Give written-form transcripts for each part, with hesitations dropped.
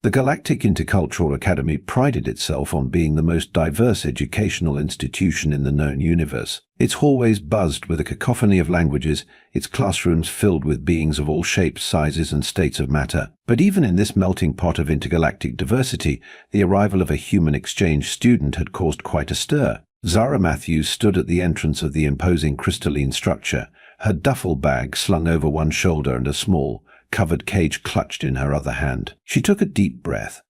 The Galactic Intercultural Academy prided itself on being the most diverse educational institution in the known universe. Its hallways buzzed with a cacophony of languages, its classrooms filled with beings of all shapes, sizes, and states of matter. But even in this melting pot of intergalactic diversity, the arrival of a human exchange student had caused quite a stir. Zara Matthews stood at the entrance of the imposing crystalline structure, her duffel bag slung over one shoulder and a small, covered cage clutched in her other hand. She took a deep breath,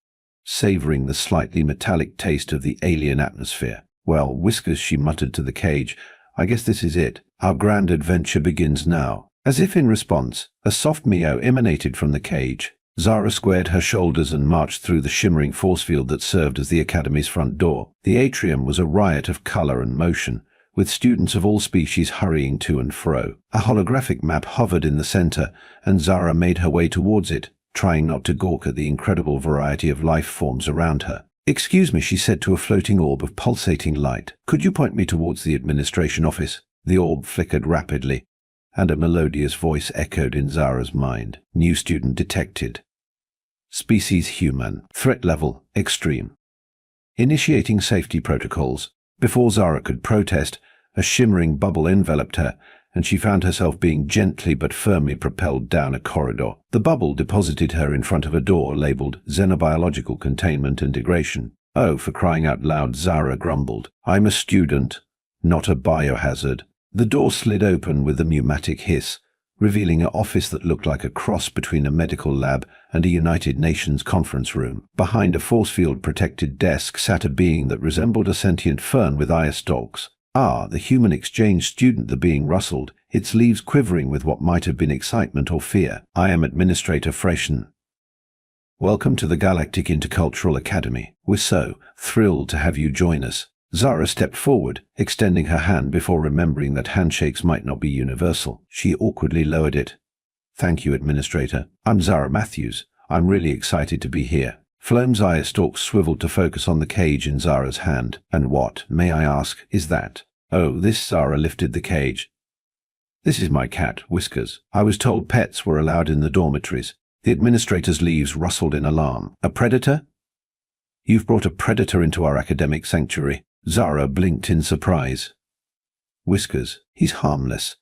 savoring the slightly metallic taste of the alien atmosphere. "Well, Whiskers," she muttered to the cage, "I guess this is it. Our grand adventure begins now." As if in response, a soft meow emanated from the cage. Zara squared her shoulders and marched through the shimmering force field that served as the academy's front door. The atrium was a riot of color and motion, with students of all species hurrying to and fro. A holographic map hovered in the center, and Zara made her way towards it, trying not to gawk at the incredible variety of life forms around her. "Excuse me," she said to a floating orb of pulsating light. "Could you point me towards the administration office?" The orb flickered rapidly, and a melodious voice echoed in Zara's mind. "New student detected. Species human. Threat level extreme. Initiating safety protocols." Before Zara could protest, a shimmering bubble enveloped her, and she found herself being gently but firmly propelled down a corridor. The bubble deposited her in front of a door labeled Xenobiological Containment Integration. "Oh, for crying out loud," Zara grumbled. "I'm a student, not a biohazard." The door slid open with a pneumatic hiss, revealing an office that looked like a cross between a medical lab and a United Nations conference room. Behind a force field-protected desk sat a being that resembled a sentient fern with eye stalks. Ah, the human exchange student. The being rustled, its leaves quivering with what might have been excitement or fear. "I am Administrator Freshen. Welcome to the Galactic Intercultural Academy. We're so thrilled to have you join us." Zara stepped forward, extending her hand before remembering that handshakes might not be universal. She awkwardly lowered it. "Thank you, Administrator. I'm Zara Matthews. I'm really excited to be here." Flome's eye stalks swiveled to focus on the cage in Zara's hand. "And what, may I ask, is that?" "Oh, this." Zara lifted the cage. "This is my cat, Whiskers. I was told pets were allowed in the dormitories." The administrator's leaves rustled in alarm. "A predator? You've brought a predator into our academic sanctuary." Zara blinked in surprise. "Whiskers, he's harmless.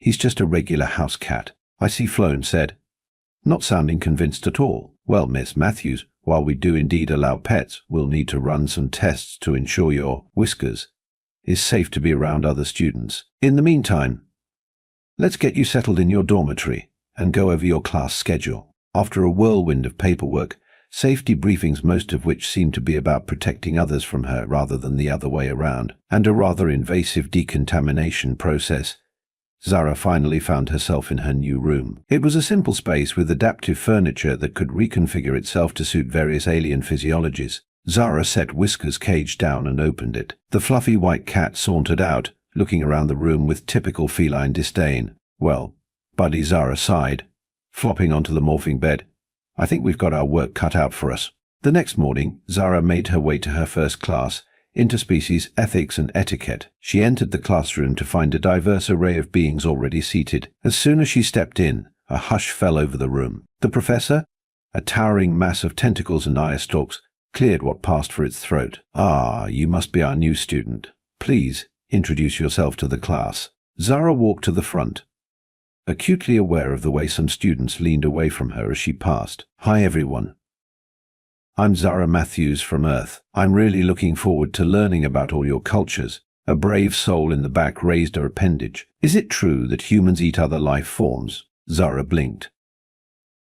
He's just a regular house cat," I see Flome said, not sounding convinced at all. "Well, Miss Matthews, while we do indeed allow pets, we'll need to run some tests to ensure your Whiskers is safe to be around other students. In the meantime, let's get you settled in your dormitory and go over your class schedule." After a whirlwind of paperwork, safety briefings, most of which seemed to be about protecting others from her rather than the other way around, and a rather invasive decontamination process, Zara finally found herself in her new room. It was a simple space with adaptive furniture that could reconfigure itself to suit various alien physiologies. Zara set Whisker's cage down and opened it. The fluffy white cat sauntered out, looking around the room with typical feline disdain. "Well, buddy," Zara sighed, flopping onto the morphing bed, "I think we've got our work cut out for us." The next morning, Zara made her way to her first class, Interspecies Ethics and Etiquette. She entered the classroom to find a diverse array of beings already seated. As soon as she stepped in, a hush fell over the room. The professor, a towering mass of tentacles and eye stalks, cleared what passed for its throat. "Ah, you must be our new student. Please introduce yourself to the class." Zara walked to the front, acutely aware of the way some students leaned away from her as she passed. "Hi, everyone. I'm Zara Matthews from Earth. I'm really looking forward to learning about all your cultures." A brave soul in the back raised her appendage. "Is it true that humans eat other life forms?" Zara blinked.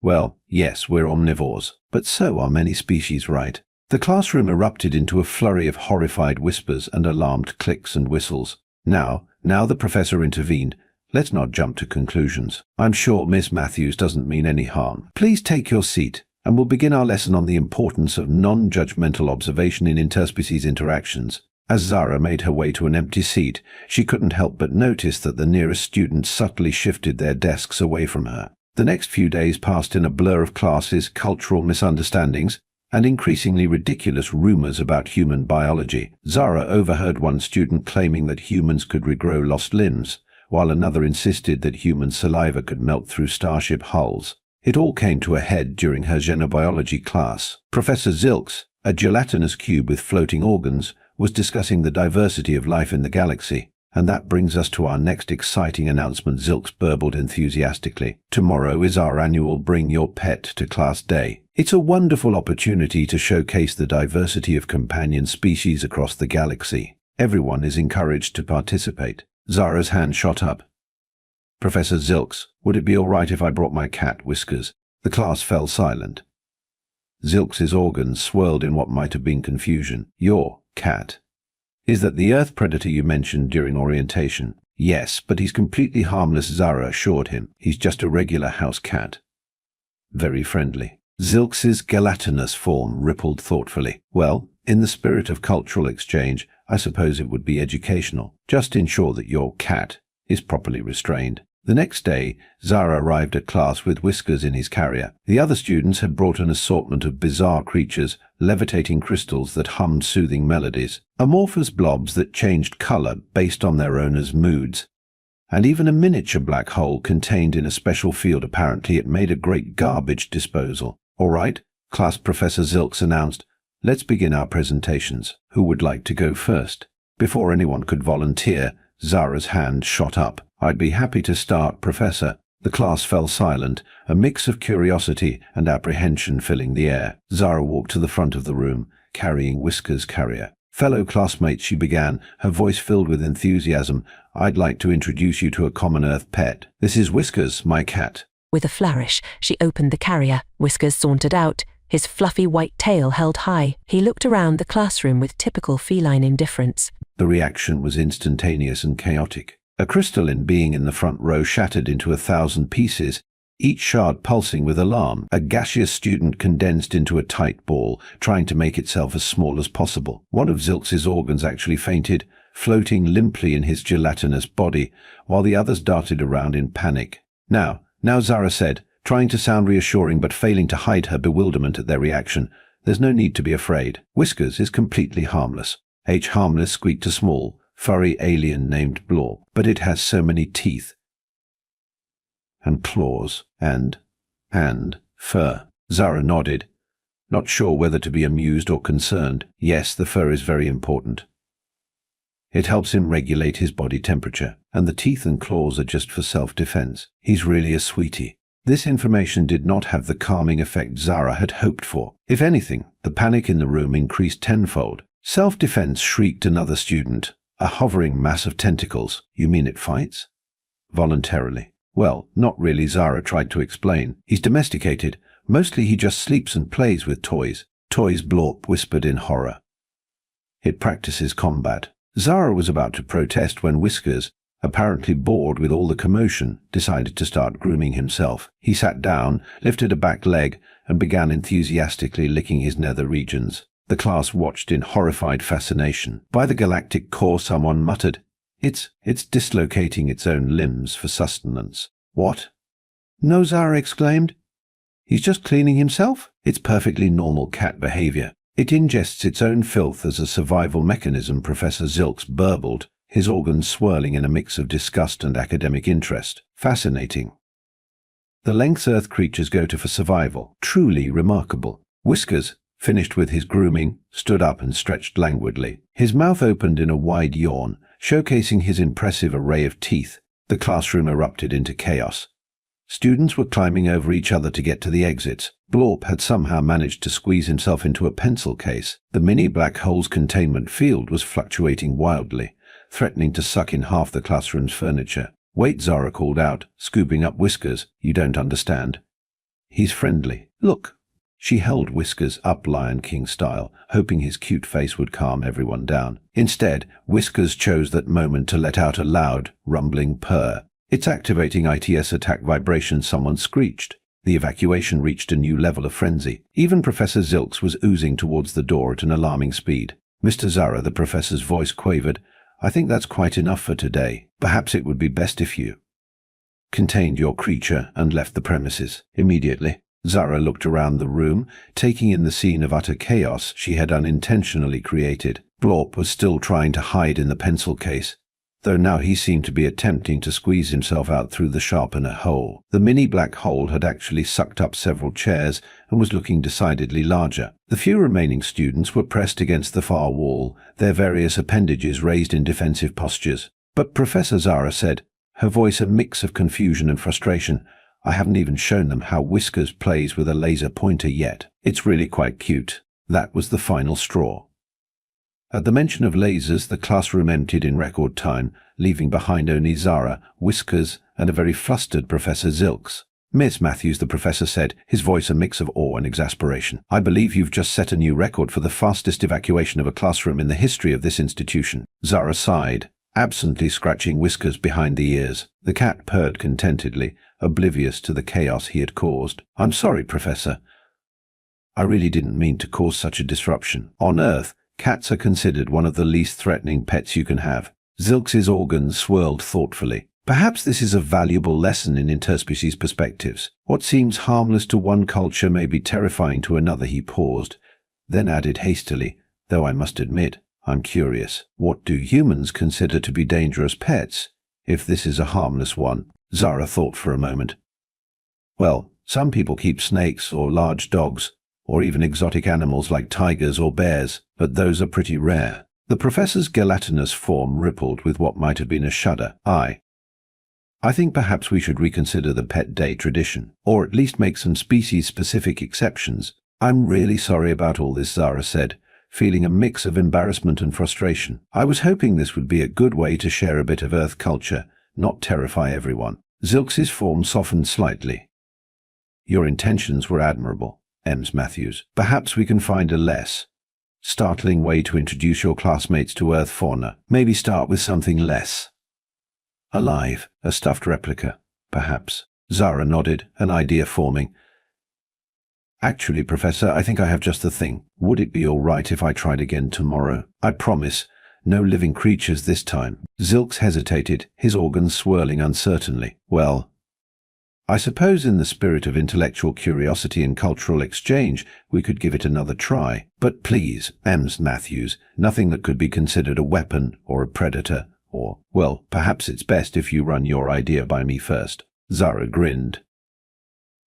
"Well, yes, we're omnivores, but so are many species, right?" The classroom erupted into a flurry of horrified whispers and alarmed clicks and whistles. Now the professor intervened. "Let's not jump to conclusions. I'm sure Miss Matthews doesn't mean any harm. Please take your seat, and we'll begin our lesson on the importance of non-judgmental observation in interspecies interactions." As Zara made her way to an empty seat, she couldn't help but notice that the nearest students subtly shifted their desks away from her. The next few days passed in a blur of classes, cultural misunderstandings, and increasingly ridiculous rumors about human biology. Zara overheard one student claiming that humans could regrow lost limbs, while another insisted that human saliva could melt through starship hulls. It all came to a head during her xenobiology class. Professor Zilks, a gelatinous cube with floating organs, was discussing the diversity of life in the galaxy. And that brings us to our next exciting announcement, Zilks burbled enthusiastically. Tomorrow is our annual Bring Your Pet to Class Day. It's a wonderful opportunity to showcase the diversity of companion species across the galaxy. Everyone is encouraged to participate. Zara's hand shot up. Professor Zilks, would it be all right if I brought my cat, Whiskers? The class fell silent. Zilks's organs swirled in what might have been confusion. Your cat? Is that the Earth predator you mentioned during orientation? Yes, but he's completely harmless, Zara assured him. He's just a regular house cat. Very friendly. Zilks's gelatinous form rippled thoughtfully. Well, in the spirit of cultural exchange, I suppose it would be educational. Just ensure that your cat is properly restrained. The next day, Zara arrived at class with Whiskers in his carrier. The other students had brought an assortment of bizarre creatures, levitating crystals that hummed soothing melodies, amorphous blobs that changed color based on their owners' moods, and even a miniature black hole contained in a special field. Apparently it made a great garbage disposal. All right, class Professor Zilks announced, let's begin our presentations. Who would like to go first? Before anyone could volunteer, Zara's hand shot up. I'd be happy to start, Professor. The class fell silent, a mix of curiosity and apprehension filling the air. Zara walked to the front of the room, carrying Whiskers' carrier. Fellow classmates, she began, her voice filled with enthusiasm, I'd like to introduce you to a common Earth pet. This is Whiskers, my cat. With a flourish, she opened the carrier. Whiskers sauntered out, his fluffy white tail held high. He looked around the classroom with typical feline indifference. The reaction was instantaneous and chaotic. A crystalline being in the front row shattered into 1,000 pieces, each shard pulsing with alarm. A gaseous student condensed into a tight ball, trying to make itself as small as possible. One of Zilks's organs actually fainted, floating limply in his gelatinous body, while the others darted around in panic. Now, Zara said, trying to sound reassuring but failing to hide her bewilderment at their reaction, there's no need to be afraid. Whiskers is completely harmless. Harmless squeaked a small, furry alien named Blorp, but it has so many teeth and claws and fur. Zara nodded, not sure whether to be amused or concerned. Yes, the fur is very important. It helps him regulate his body temperature, and the teeth and claws are just for self-defense. He's really a sweetie. This information did not have the calming effect Zara had hoped for. If anything, the panic in the room increased tenfold. Self-defense, shrieked another student. A hovering mass of tentacles. You mean it fights? Voluntarily. Well, not really, Zara tried to explain. He's domesticated. Mostly he just sleeps and plays with toys. Toys, Blorp whispered in horror. It practices combat. Zara was about to protest when Whiskers, apparently bored with all the commotion, decided to start grooming himself. He sat down, lifted a back leg, and began enthusiastically licking his nether regions. The class watched in horrified fascination. By the galactic core, someone muttered, It's dislocating its own limbs for sustenance. What? No, Zara exclaimed. He's just cleaning himself? It's perfectly normal cat behavior. It ingests its own filth as a survival mechanism, Professor Zilks burbled, his organs swirling in a mix of disgust and academic interest. Fascinating. The lengths Earth creatures go to for survival. Truly remarkable. Whiskers, finished with his grooming, stood up and stretched languidly. His mouth opened in a wide yawn, showcasing his impressive array of teeth. The classroom erupted into chaos. Students were climbing over each other to get to the exits. Blorp had somehow managed to squeeze himself into a pencil case. The mini black hole's containment field was fluctuating wildly, threatening to suck in half the classroom's furniture. Wait, Zara called out, scooping up Whiskers. You don't understand. He's friendly. Look. She held Whiskers up Lion King style, hoping his cute face would calm everyone down. Instead, Whiskers chose that moment to let out a loud, rumbling purr. It's activating ITS attack vibration, someone screeched. The evacuation reached a new level of frenzy. Even Professor Zilks was oozing towards the door at an alarming speed. Mr. Zara, the professor's voice quavered, I think that's quite enough for today. Perhaps it would be best if you contained your creature and left the premises immediately. Zara looked around the room, taking in the scene of utter chaos she had unintentionally created. Blorp was still trying to hide in the pencil case. though now he seemed to be attempting to squeeze himself out through the sharpener hole. The mini black hole had actually sucked up several chairs and was looking decidedly larger. The few remaining students were pressed against the far wall, their various appendages raised in defensive postures. But Professor Zara said, her voice a mix of confusion and frustration, "I haven't even shown them how Whiskers plays with a laser pointer yet. It's really quite cute." That was the final straw. At the mention of lasers, the classroom emptied in record time, leaving behind only Zara, Whiskers, and a very flustered Professor Zilks. "Miss Matthews," the professor said, his voice a mix of awe and exasperation, "I believe you've just set a new record for the fastest evacuation of a classroom in the history of this institution." Zara sighed, absently scratching Whiskers behind the ears. The cat purred contentedly, oblivious to the chaos he had caused. "I'm sorry, Professor. I really didn't mean to cause such a disruption. On Earth, cats are considered one of the least threatening pets you can have." Zilks's organs swirled thoughtfully. "Perhaps this is a valuable lesson in interspecies perspectives. What seems harmless to one culture may be terrifying to another." He paused, then added hastily, "Though I must admit, I'm curious. What do humans consider to be dangerous pets, if this is a harmless one?" Zara thought for a moment. "Well, some people keep snakes or large dogs, or even exotic animals like tigers or bears, but those are pretty rare." The professor's gelatinous form rippled with what might have been a shudder. I think perhaps we should reconsider the pet day tradition, or at least make some species-specific exceptions." "I'm really sorry about all this," Zara said, feeling a mix of embarrassment and frustration. "I was hoping this would be a good way to share a bit of Earth culture, not terrify everyone." Zilks's form softened slightly. "Your intentions were admirable, Ms. Matthews. Perhaps we can find a less startling way to introduce your classmates to Earth fauna. Maybe start with something less alive, a stuffed replica, perhaps." Zara nodded, an idea forming. "Actually, Professor, I think I have just the thing. Would it be all right if I tried again tomorrow? I promise, no living creatures this time." Zilks hesitated, his organs swirling uncertainly. "Well, I suppose in the spirit of intellectual curiosity and cultural exchange, we could give it another try. But please, Ms. Matthews, nothing that could be considered a weapon or a predator, or, well, perhaps it's best if you run your idea by me first." Zara grinned.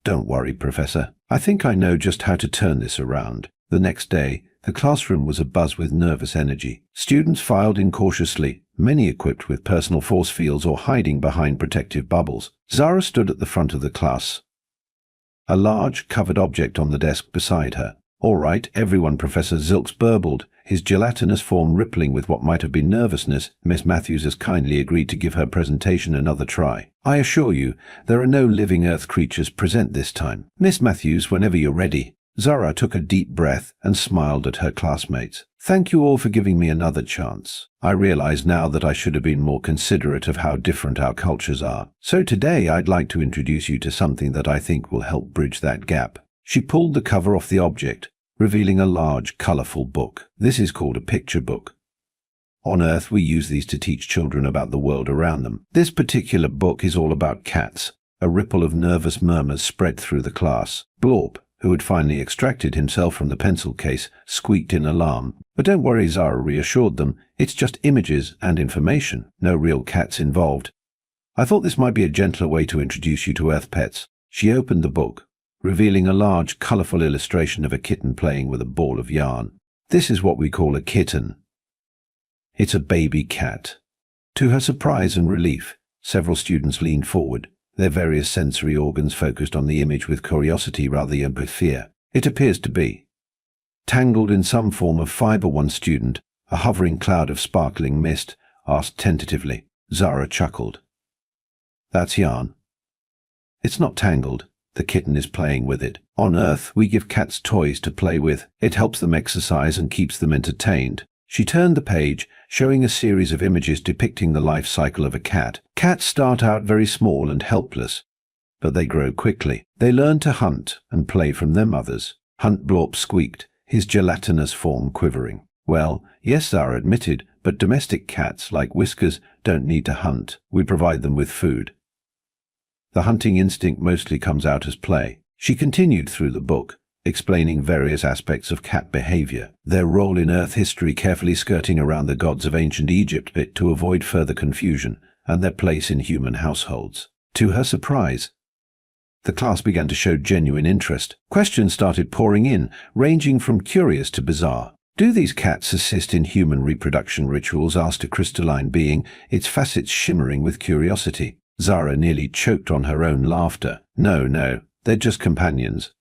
"Don't worry, Professor. I think I know just how to turn this around." The next day, the classroom was abuzz with nervous energy. Students filed in cautiously, many equipped with personal force fields or hiding behind protective bubbles. Zara stood at the front of the class, a large, covered object on the desk beside her. "All right, everyone," Professor Zilks burbled, his gelatinous form rippling with what might have been nervousness. "Miss Matthews has kindly agreed to give her presentation another try. I assure you, there are no living Earth creatures present this time. Miss Matthews, whenever you're ready." Zara took a deep breath and smiled at her classmates. "Thank you all for giving me another chance. I realize now that I should have been more considerate of how different our cultures are. So today I'd like to introduce you to something that I think will help bridge that gap." She pulled the cover off the object, revealing a large, colorful book. This is called a picture book. On Earth, we use these to teach children about the world around them. This particular book is all about cats. A ripple of nervous murmurs spread through the class. Blorp, who had finally extracted himself from the pencil case, squeaked in alarm. "But don't worry," Zara reassured them. "It's just images and information. No real cats involved. I thought this might be a gentler way to introduce you to Earth pets." She opened the book, revealing a large, colorful illustration of a kitten playing with a ball of yarn. "This is what we call a kitten. It's a baby cat." To her surprise and relief, several students leaned forward, their various sensory organs focused on the image with curiosity rather than with fear. "It appears to be tangled in some form of fiber," one student, a hovering cloud of sparkling mist, asked tentatively. Zara chuckled. "That's yarn. It's not tangled. The kitten is playing with it. On Earth, we give cats toys to play with. It helps them exercise and keeps them entertained." She turned the page, showing a series of images depicting the life cycle of a cat. Cats start out very small and helpless, but they grow quickly. They learn to hunt and play from their mothers. Hunt, Blorp squeaked, his gelatinous form quivering. "Well, yes," Zara admitted, "but domestic cats, like Whiskers, don't need to hunt. We provide them with food. The hunting instinct mostly comes out as play." She continued through the book, explaining various aspects of cat behavior, their role in Earth history carefully skirting around the gods of ancient Egypt bit to avoid further confusion, and their place in human households. To her surprise, the class began to show genuine interest. Questions started pouring in, ranging from curious to bizarre. "Do these cats assist in human reproduction rituals?" asked a crystalline being, its facets shimmering with curiosity. Zara nearly choked on her own laughter. No, they're just companions.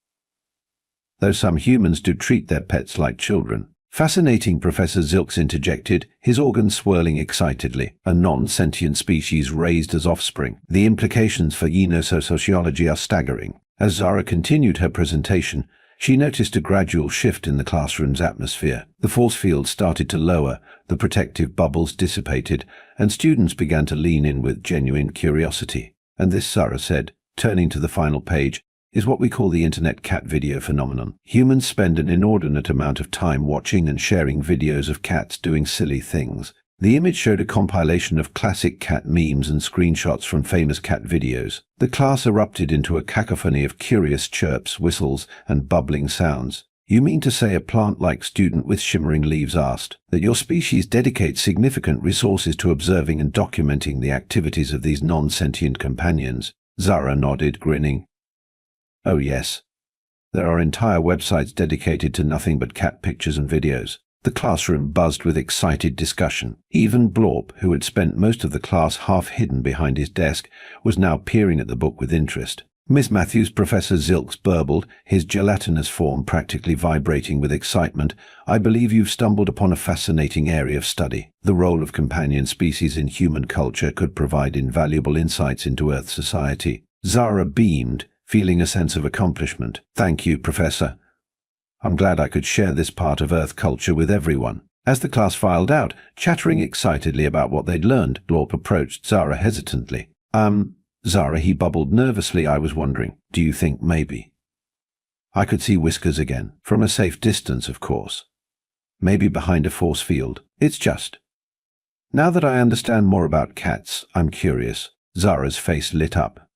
Though some humans do treat their pets like children. Fascinating, Professor Zilks interjected, his organs swirling excitedly. A non-sentient species raised as offspring. The implications for enosociology are staggering. As Zara continued her presentation, she noticed a gradual shift in the classroom's atmosphere. The force field started to lower, the protective bubbles dissipated, and students began to lean in with genuine curiosity. And this, Zara said, turning to the final page, is what we call the internet cat video phenomenon. Humans spend an inordinate amount of time watching and sharing videos of cats doing silly things. The image showed a compilation of classic cat memes and screenshots from famous cat videos. The class erupted into a cacophony of curious chirps, whistles, and bubbling sounds. "You mean to say," a plant-like student with shimmering leaves asked, "that your species dedicates significant resources to observing and documenting the activities of these non-sentient companions?" Zara nodded, grinning. "Oh yes. There are entire websites dedicated to nothing but cat pictures and videos." The classroom buzzed with excited discussion. Even Blorp, who had spent most of the class half hidden behind his desk, was now peering at the book with interest. "Miss Matthews," Professor Zilks burbled, his gelatinous form practically vibrating with excitement, "I believe you've stumbled upon a fascinating area of study. The role of companion species in human culture could provide invaluable insights into Earth society." Zara beamed, feeling a sense of accomplishment. "Thank you, Professor. I'm glad I could share this part of Earth culture with everyone." As the class filed out, chattering excitedly about what they'd learned, Blorp approached Zara hesitantly. Zara," he bubbled nervously, "I was wondering, do you think maybe I could see Whiskers again? From a safe distance, of course. Maybe behind a force field. It's just, now that I understand more about cats, I'm curious." Zara's face lit up.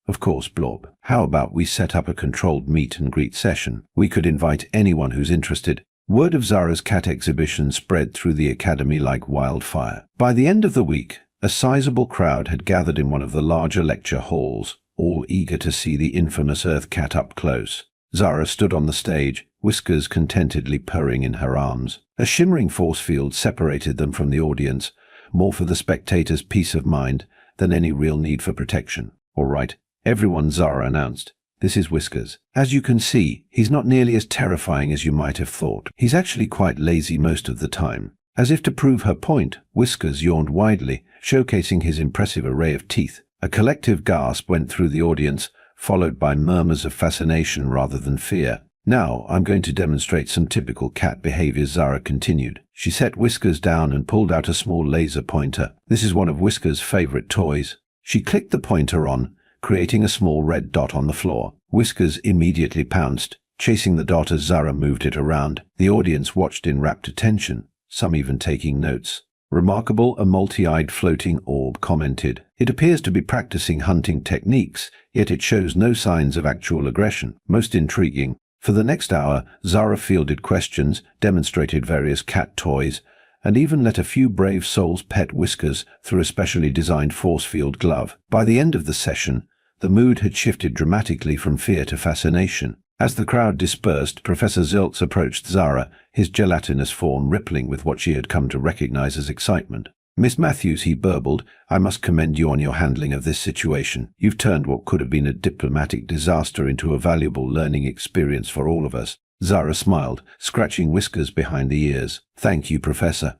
"Of course, Blorp. How about we set up a controlled meet and greet session? We could invite anyone who's interested." Word of Zara's cat exhibition spread through the academy like wildfire. By the end of the week, a sizable crowd had gathered in one of the larger lecture halls, all eager to see the infamous Earth cat up close. Zara stood on the stage, Whiskers contentedly purring in her arms. A shimmering force field separated them from the audience, more for the spectators' peace of mind than any real need for protection. "All right, everyone," Zara announced. "This is Whiskers. As you can see, he's not nearly as terrifying as you might have thought. He's actually quite lazy most of the time." As if to prove her point, Whiskers yawned widely, showcasing his impressive array of teeth. A collective gasp went through the audience, followed by murmurs of fascination rather than fear. "Now, I'm going to demonstrate some typical cat behavior," Zara continued. She set Whiskers down and pulled out a small laser pointer. This is one of Whiskers' favorite toys. She clicked the pointer on, creating a small red dot on the floor. Whiskers immediately pounced, chasing the dot as Zara moved it around. The audience watched in rapt attention, some even taking notes. "Remarkable," a multi-eyed floating orb commented. "It appears to be practicing hunting techniques, yet it shows no signs of actual aggression. Most intriguing." For the next hour, Zara fielded questions, demonstrated various cat toys, and even let a few brave souls pet Whiskers through a specially designed force field glove. By the end of the session, the mood had shifted dramatically from fear to fascination. As the crowd dispersed, Professor Zilks approached Zara, his gelatinous form rippling with what she had come to recognize as excitement. "Miss Matthews," he burbled, "I must commend you on your handling of this situation. You've turned what could have been a diplomatic disaster into a valuable learning experience for all of us." Zara smiled, scratching Whiskers behind the ears. "Thank you, Professor.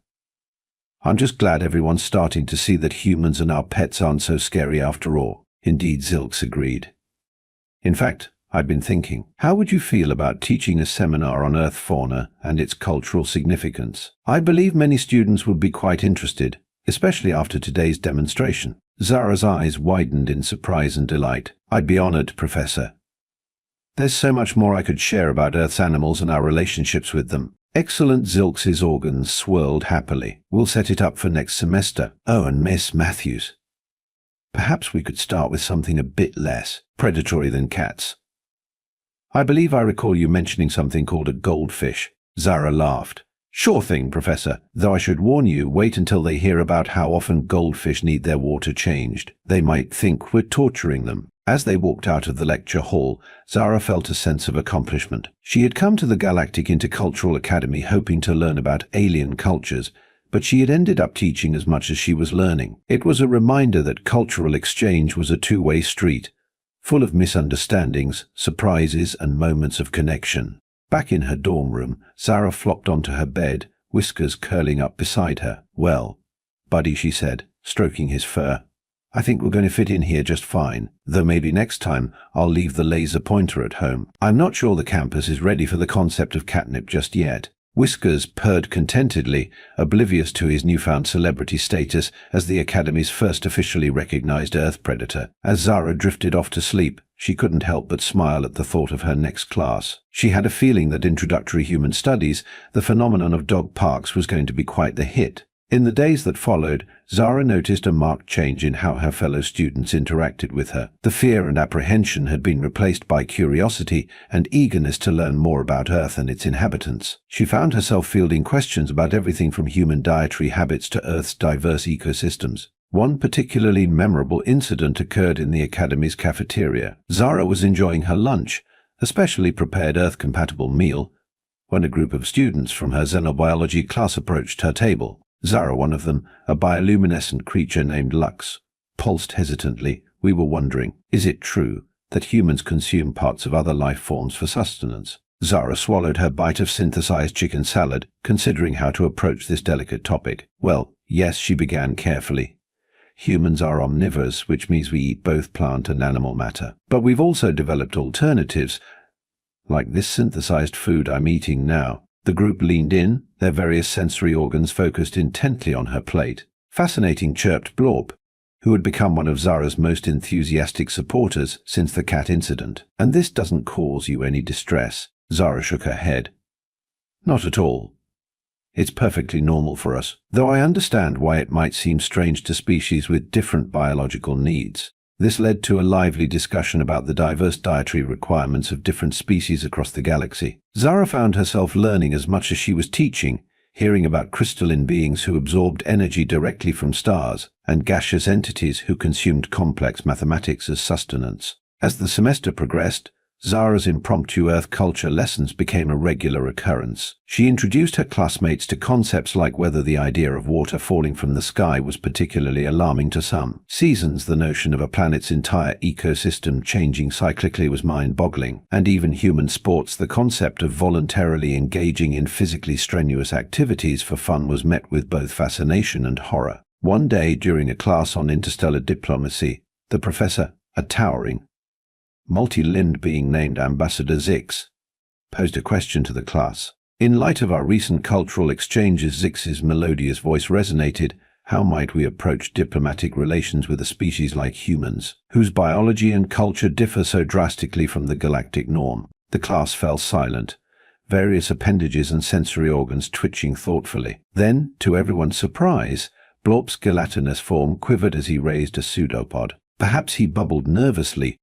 I'm just glad everyone's starting to see that humans and our pets aren't so scary after all." "Indeed," Zilks agreed. "In fact, I've been thinking, how would you feel about teaching a seminar on Earth fauna and its cultural significance? I believe many students would be quite interested, especially after today's demonstration." Zara's eyes widened in surprise and delight. "I'd be honored, Professor. There's so much more I could share about Earth's animals and our relationships with them." "Excellent." Zilks's organs swirled happily. "We'll set it up for next semester." "Oh, and Miss Matthews, perhaps we could start with something a bit less predatory than cats. I believe I recall you mentioning something called a goldfish. Zara laughed. Sure thing, Professor, though I should warn you, wait until they hear about how often goldfish need their water changed. They might think we're torturing them. As they walked out of the lecture hall, Zara felt a sense of accomplishment. She had come to the Galactic Intercultural Academy hoping to learn about alien cultures, but she had ended up teaching as much as she was learning. It was a reminder that cultural exchange was a two-way street, full of misunderstandings, surprises, and moments of connection. Back in her dorm room, Zara flopped onto her bed, whiskers curling up beside her. "Well, buddy," she said, stroking his fur, "I think we're going to fit in here just fine, though maybe next time I'll leave the laser pointer at home. I'm not sure the campus is ready for the concept of catnip just yet." Whiskers purred contentedly, oblivious to his newfound celebrity status as the Academy's first officially recognized Earth predator. As Zara drifted off to sleep, she couldn't help but smile at the thought of her next class. She had a feeling that Introductory Human Studies, the phenomenon of dog parks, was going to be quite the hit. In the days that followed, Zara noticed a marked change in how her fellow students interacted with her. The fear and apprehension had been replaced by curiosity and eagerness to learn more about Earth and its inhabitants. She found herself fielding questions about everything from human dietary habits to Earth's diverse ecosystems. One particularly memorable incident occurred in the Academy's cafeteria. Zara was enjoying her lunch, a specially prepared Earth-compatible meal, when a group of students from her xenobiology class approached her table. Zara, one of them, a bioluminescent creature named Lux, pulsed hesitantly. "We were wondering, is it true that humans consume parts of other life forms for sustenance?" Zara swallowed her bite of synthesized chicken salad, considering how to approach this delicate topic. "Well, yes," she began carefully. "Humans are omnivores, which means we eat both plant and animal matter. But we've also developed alternatives, like this synthesized food I'm eating now." The group leaned in, their various sensory organs focused intently on her plate. "Fascinating," chirped Blorp, who had become one of Zara's most enthusiastic supporters since the cat incident. "And this doesn't cause you any distress?" Zara shook her head. "Not at all. It's perfectly normal for us, though I understand why it might seem strange to species with different biological needs." This led to a lively discussion about the diverse dietary requirements of different species across the galaxy. Zara found herself learning as much as she was teaching, hearing about crystalline beings who absorbed energy directly from stars, and gaseous entities who consumed complex mathematics as sustenance. As the semester progressed, Zara's impromptu Earth culture lessons became a regular occurrence. She introduced her classmates to concepts like whether the idea of water falling from the sky was particularly alarming to some. Seasons, the notion of a planet's entire ecosystem changing cyclically was mind-boggling. And even human sports, the concept of voluntarily engaging in physically strenuous activities for fun was met with both fascination and horror. One day, during a class on interstellar diplomacy, the professor, a towering, multi-limbed being named Ambassador Zix, posed a question to the class. "In light of our recent cultural exchanges," Zix's melodious voice resonated, "how might we approach diplomatic relations with a species like humans, whose biology and culture differ so drastically from the galactic norm?" The class fell silent, various appendages and sensory organs twitching thoughtfully. Then, to everyone's surprise, Blorp's gelatinous form quivered as he raised a pseudopod. Perhaps he bubbled nervously,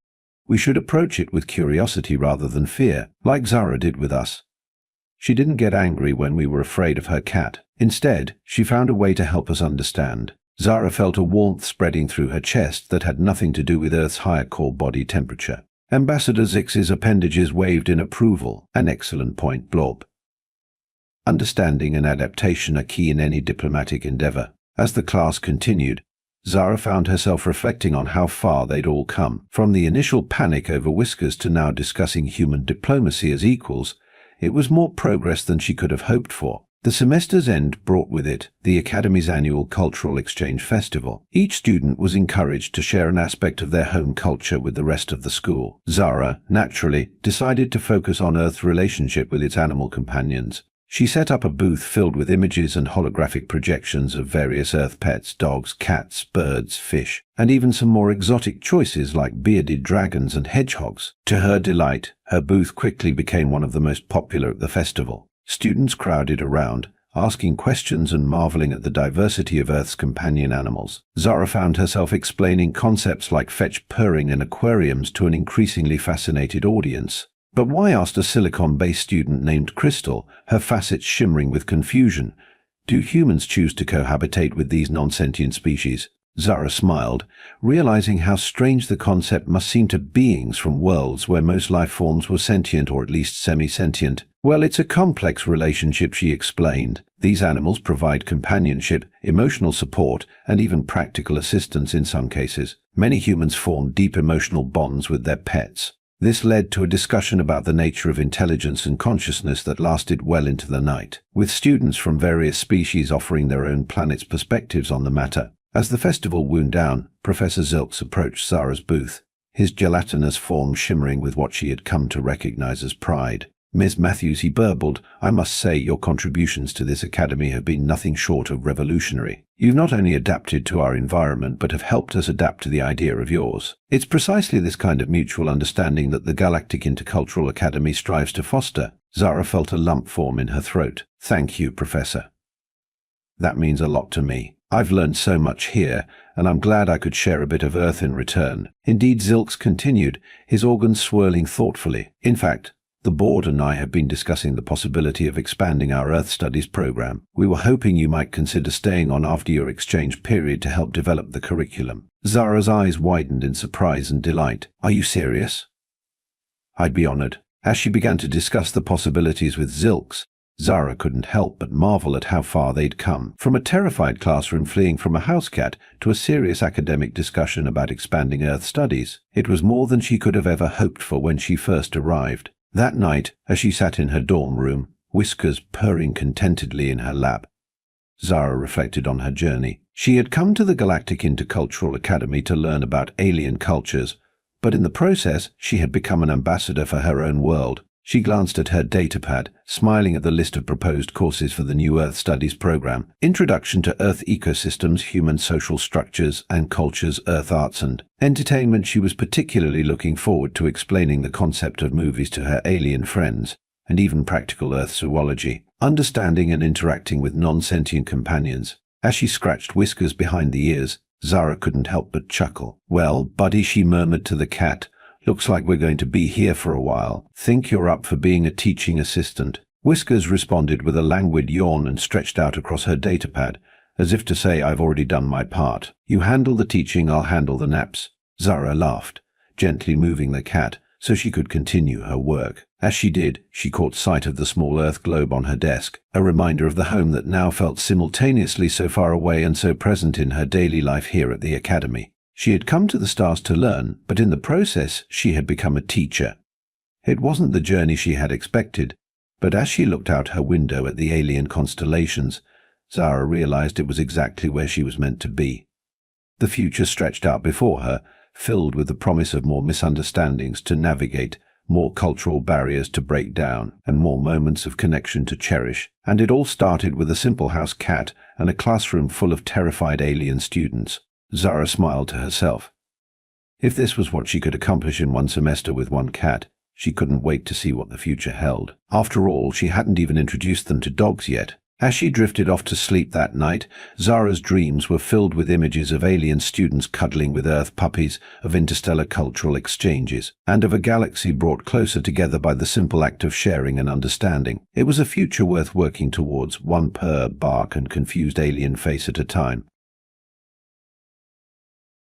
"We should approach it with curiosity rather than fear, like Zara did with us. She didn't get angry when we were afraid of her cat. Instead, she found a way to help us understand." Zara felt a warmth spreading through her chest that had nothing to do with Earth's higher core body temperature. Ambassador Zix's appendages waved in approval. "An excellent point, Blorp. Understanding and adaptation are key in any diplomatic endeavor." As the class continued, Zara found herself reflecting on how far they'd all come. From the initial panic over Whiskers to now discussing human diplomacy as equals, it was more progress than she could have hoped for. The semester's end brought with it the Academy's annual Cultural Exchange Festival. Each student was encouraged to share an aspect of their home culture with the rest of the school. Zara, naturally, decided to focus on Earth's relationship with its animal companions. She set up a booth filled with images and holographic projections of various Earth pets, dogs, cats, birds, fish, and even some more exotic choices like bearded dragons and hedgehogs. To her delight, her booth quickly became one of the most popular at the festival. Students crowded around, asking questions and marveling at the diversity of Earth's companion animals. Zara found herself explaining concepts like fetch purring in aquariums to an increasingly fascinated audience. "But why?" asked a silicon-based student named Crystal, her facets shimmering with confusion. "Do humans choose to cohabitate with these non-sentient species?" Zara smiled, realizing how strange the concept must seem to beings from worlds where most life forms were sentient or at least semi-sentient. "Well, it's a complex relationship," she explained. "These animals provide companionship, emotional support, and even practical assistance in some cases. Many humans form deep emotional bonds with their pets." This led to a discussion about the nature of intelligence and consciousness that lasted well into the night, with students from various species offering their own planet's perspectives on the matter. As the festival wound down, Professor Zilks approached Zara's booth, his gelatinous form shimmering with what she had come to recognize as pride. "Ms. Matthews," he burbled, "I must say your contributions to this academy have been nothing short of revolutionary. You've not only adapted to our environment, but have helped us adapt to the idea of yours. It's precisely this kind of mutual understanding that the Galactic Intercultural Academy strives to foster." Zara felt a lump form in her throat. "Thank you, Professor. That means a lot to me. I've learned so much here, and I'm glad I could share a bit of Earth in return." Indeed, Zilks continued, his organs swirling thoughtfully. "In fact, the board and I have been discussing the possibility of expanding our Earth Studies program. We were hoping you might consider staying on after your exchange period to help develop the curriculum." Zara's eyes widened in surprise and delight. "Are you serious?" "I'd be honored." As she began to discuss the possibilities with Zilks, Zara couldn't help but marvel at how far they'd come. From a terrified classroom fleeing from a house cat to a serious academic discussion about expanding Earth studies. It was more than she could have ever hoped for when she first arrived. That night, as she sat in her dorm room, Whiskers purring contentedly in her lap, Zara reflected on her journey. She had come to the Galactic Intercultural Academy to learn about alien cultures, but in the process she had become an ambassador for her own world. She glanced at her datapad, smiling at the list of proposed courses for the new Earth Studies program: Introduction to Earth Ecosystems, Human Social Structures and Cultures, Earth Arts and Entertainment. She was particularly looking forward to explaining the concept of movies to her alien friends, and even practical Earth zoology, understanding and interacting with non-sentient companions. As she scratched Whiskers behind the ears, Zara couldn't help but chuckle. "Well, buddy," she murmured to the cat, "looks like we're going to be here for a while. Think you're up for being a teaching assistant?" Whiskers responded with a languid yawn and stretched out across her datapad, as if to say, "I've already done my part. You handle the teaching, I'll handle the naps." Zara laughed, gently moving the cat so she could continue her work. As she did, she caught sight of the small Earth globe on her desk, a reminder of the home that now felt simultaneously so far away and so present in her daily life here at the Academy. She had come to the stars to learn, but in the process she had become a teacher. It wasn't the journey she had expected, but as she looked out her window at the alien constellations, Zara realized it was exactly where she was meant to be. The future stretched out before her, filled with the promise of more misunderstandings to navigate, more cultural barriers to break down, and more moments of connection to cherish. And it all started with a simple house cat and a classroom full of terrified alien students. Zara smiled to herself. If this was what she could accomplish in one semester with one cat, she couldn't wait to see what the future held. After all, she hadn't even introduced them to dogs yet. As she drifted off to sleep that night, Zara's dreams were filled with images of alien students cuddling with Earth puppies, of interstellar cultural exchanges, and of a galaxy brought closer together by the simple act of sharing and understanding. It was a future worth working towards, one purr, bark, and confused alien face at a time.